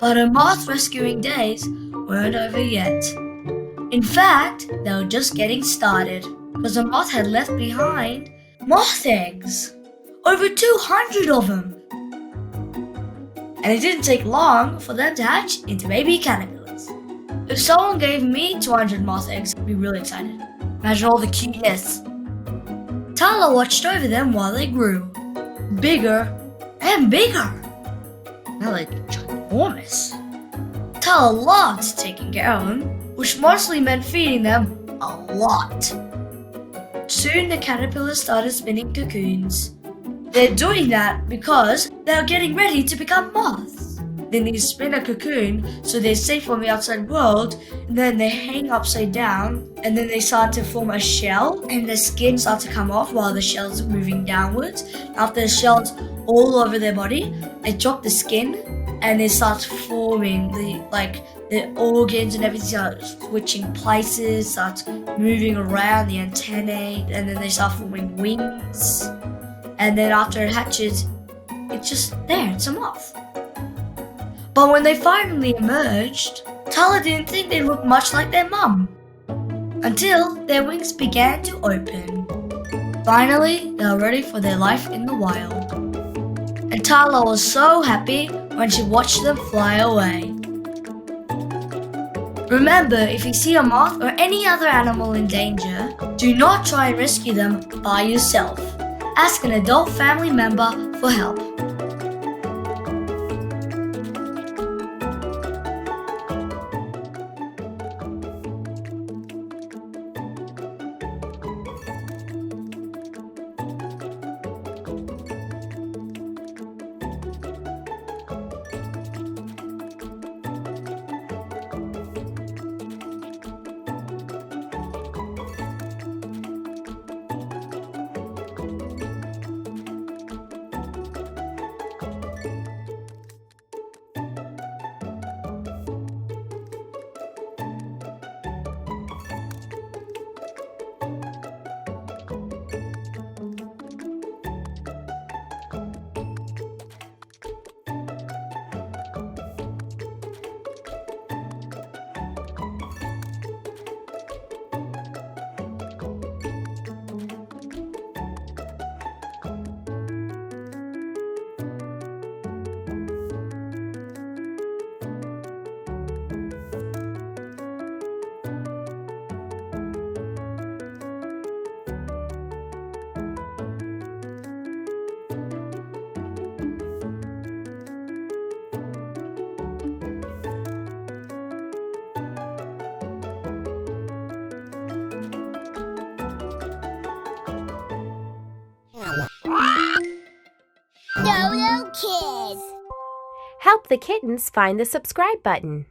but her moth rescuing days weren't over yet. In fact, they were just getting started, because the moth had left behind moth eggs. Over 200 of them. And it didn't take long for them to hatch into baby caterpillars. If someone gave me 200 moth eggs, I'd be really excited. Imagine all the cuteness. Tala watched over them while they grew. Bigger and bigger. They're like ginormous. Tala loved taking care of them, which mostly meant feeding them a lot. Soon the caterpillars started spinning cocoons. They're doing that because they're getting ready to become moths. Then they spin a cocoon so they're safe from the outside world, and then they hang upside down, and then they start to form a shell, and the skin starts to come off while the shell's moving downwards. After the shell's all over their body, they drop the skin, and it starts forming the organs and everything starts switching places, starts moving around the antennae, and then they start forming wings. And then after it hatches, it's just there, it's a moth. But when they finally emerged, Tala didn't think they looked much like their mum. Until their wings began to open. Finally, they were ready for their life in the wild. And Tala was so happy when she watched them fly away. Remember, if you see a moth or any other animal in danger, do not try and rescue them by yourself. Ask an adult family member for help. Dodo Kids. Help the kittens find the subscribe button.